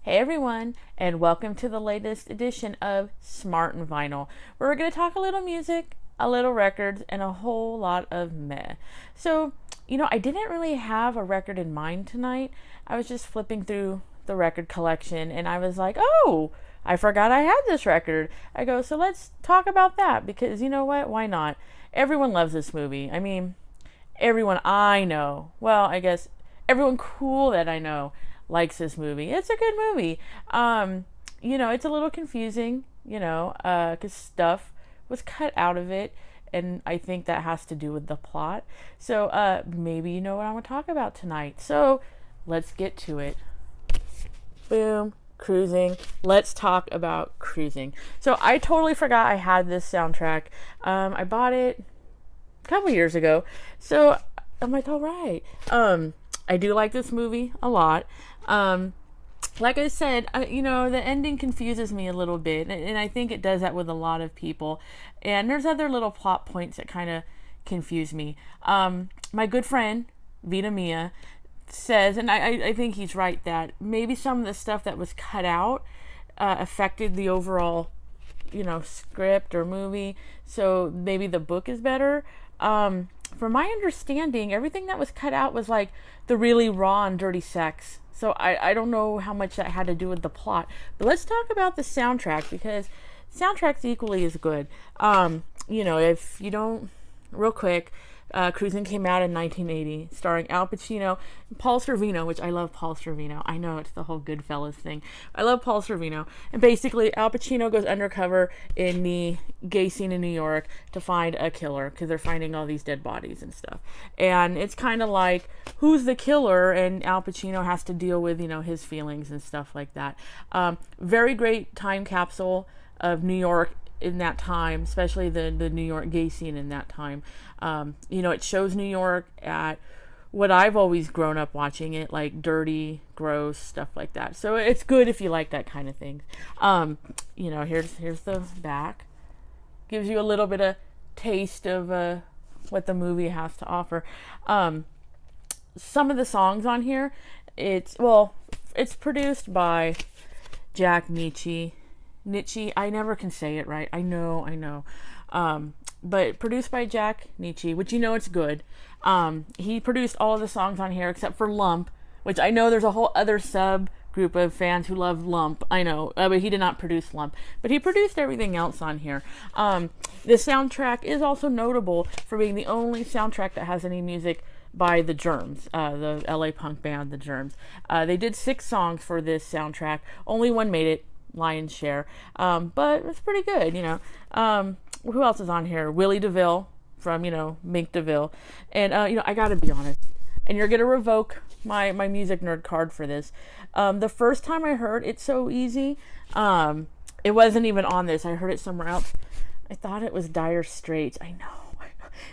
Hey everyone, and welcome to the latest edition of Smart and Vinyl, where we're going to talk a little music, a little records, and a whole lot of meh. So, I didn't really have a record in mind tonight. I was just flipping through the record collection, and I was like, oh, I forgot I had this record. I go, so let's talk about that, because you know what? Why not? Everyone loves this movie. I mean, everyone I know, well, I guess everyone cool that I know likes this movie. It's a good movie. It's a little confusing, because stuff was cut out of it, and I think that has to do with the plot. So maybe you know what I'm going to talk about tonight. So let's get to it. Boom. Cruising. Let's talk about Cruising. So I totally forgot I had this soundtrack. I bought it a couple years ago. So I'm like, all right. I do like this movie a lot. Like I said, the ending confuses me a little bit, and I think it does that with a lot of people. And there's other little plot points that kind of confuse me. My good friend, Vita Mia, says, and I think he's right, that maybe some of the stuff that was cut out affected the overall, script or movie. So maybe the book is better. From my understanding, everything that was cut out was like the really raw and dirty sex. So I don't know how much that had to do with the plot. But let's talk about the soundtrack, because soundtrack's equally as good. If you don't, real quick, Cruising came out in 1980, starring Al Pacino and Paul Sorvino, which I love Paul Sorvino. I know it's the whole Goodfellas thing. I love Paul Sorvino. And basically, Al Pacino goes undercover in the gay scene in New York to find a killer, because they're finding all these dead bodies and stuff. And it's kind of like, who's the killer? And Al Pacino has to deal with, his feelings and stuff like that. Very great time capsule of New York in that time, especially the New York gay scene in that time. It shows New York at what I've always grown up watching it, like dirty, gross, stuff like that. So it's good if you like that kind of thing. Here's the back. Gives you a little bit of taste of what the movie has to offer. Some of the songs on here, it's produced by Jack Nitzsche. I never can say it right. I know. But produced by Jack Nitzsche, which it's good. He produced all of the songs on here except for Lump, which I know there's a whole other sub group of fans who love Lump. I know, but he did not produce Lump. But he produced everything else on here. The soundtrack is also notable for being the only soundtrack that has any music by the Germs, the LA punk band, the Germs. They did 6 songs for this soundtrack. Only one made it, lion's share, but it's pretty good. Who else is on here? Willie DeVille from Mink DeVille, and I gotta be honest, and you're gonna revoke my music nerd card for this. The first time I heard It's So Easy, it wasn't even on this. I heard it somewhere else. I thought it was Dire Straits. I know.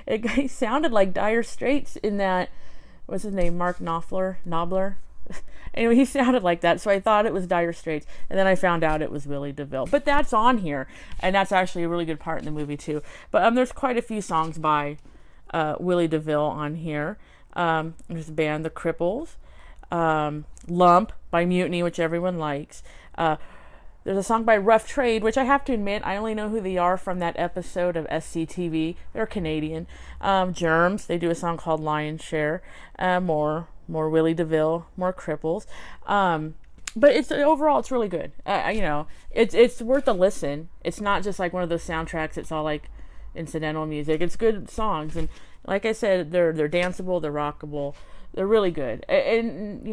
It sounded like Dire Straits in that, what's his name, Mark Knopfler. Anyway, he sounded like that, so I thought it was Dire Straits, and then I found out it was Willie DeVille. But that's on here, and that's actually a really good part in the movie too. But there's quite a few songs by Willie DeVille on here. There's the band The Cripples, Lump by Mutiny, which everyone likes. There's a song by Rough Trade, which I have to admit, I only know who they are from that episode of SCTV. They're Canadian. Germs, they do a song called Lion's Share. More Willie DeVille, more Cripples. But overall, it's really good. It's worth a listen. It's not just like one of those soundtracks. It's all like incidental music. It's good songs, and like I said, they're danceable, they're rockable, they're really good. And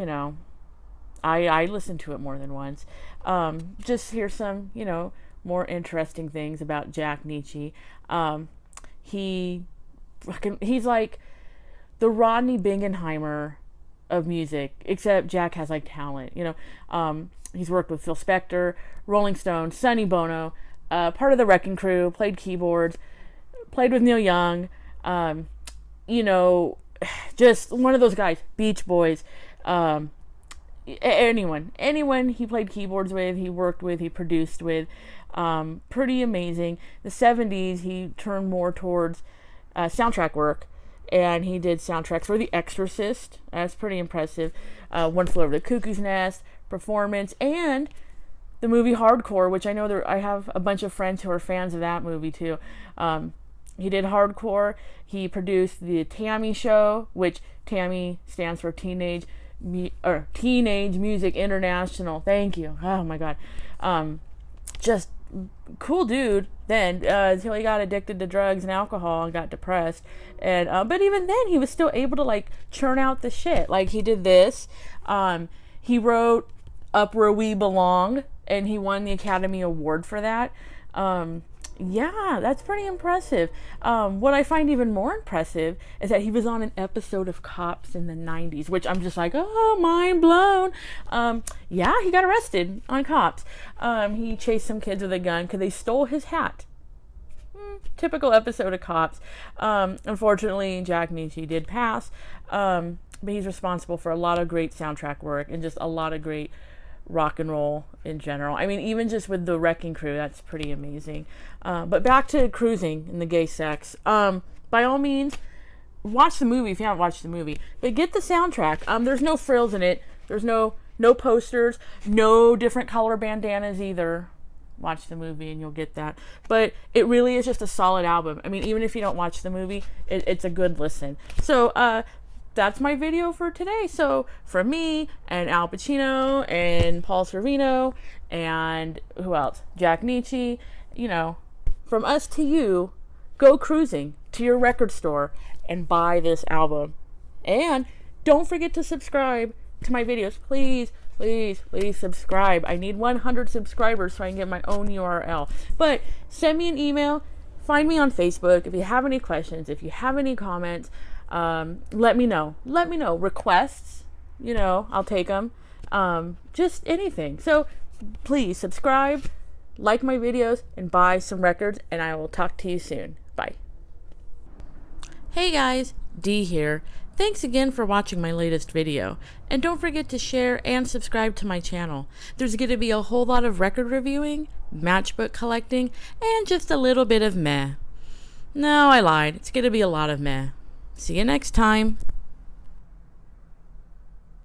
I listened to it more than once. Just hear some, more interesting things about Jack Nitzsche. He's like the Rodney Bingenheimer of music, except Jack has like talent. He's worked with Phil Spector, Rolling Stones, Sonny Bono, part of the Wrecking Crew, played keyboards, played with Neil Young. Just one of those guys. Beach Boys. Anyone he played keyboards with, he worked with, he produced with. Pretty amazing. The 70s, he turned more towards soundtrack work, and he did soundtracks for The Exorcist. That's pretty impressive. One Flew Over the Cuckoo's Nest, Performance, and the movie Hardcore, which I know I have a bunch of friends who are fans of that movie too. He did Hardcore. He produced the Tammy Show, which Tammy stands for Teenage Music International. Thank you. Oh my God. Just cool dude then, until he got addicted to drugs and alcohol and got depressed. And but even then he was still able to like churn out the shit. Like he did this. He wrote Up Where We Belong, and he won the Academy Award for that. Yeah, that's pretty impressive. What I find even more impressive is that he was on an episode of Cops in the 90s, which I'm just like, oh, mind blown. Yeah, he got arrested on Cops. He chased some kids with a gun because they stole his hat. Typical episode of Cops. Unfortunately, Jack Nitzsche did pass, but he's responsible for a lot of great soundtrack work and just a lot of great rock and roll in general. I mean, even just with the Wrecking Crew, that's pretty amazing. But back to cruising and the gay sex. By all means, watch the movie if you haven't watched the movie. But get the soundtrack. There's no frills in it. There's no posters, no different color bandanas either. Watch the movie and you'll get that. But it really is just a solid album. I mean, even if you don't watch the movie, it's a good listen. So, that's my video for today. So from me and Al Pacino and Paul Sorvino and who else? Jack Nitzsche, from us to you, go cruising to your record store and buy this album. And don't forget to subscribe to my videos. Please, please, please subscribe. I need 100 subscribers so I can get my own URL. But send me an email. Find me on Facebook. If you have any questions, if you have any comments, let me know. Requests, I'll take them. Just anything. So please subscribe, like my videos, and buy some records, and I will talk to you soon. Bye. Hey guys, Dee here. Thanks again for watching my latest video. And don't forget to share and subscribe to my channel. There's going to be a whole lot of record reviewing, matchbook collecting, and just a little bit of meh. No, I lied. It's going to be a lot of meh. See you next time.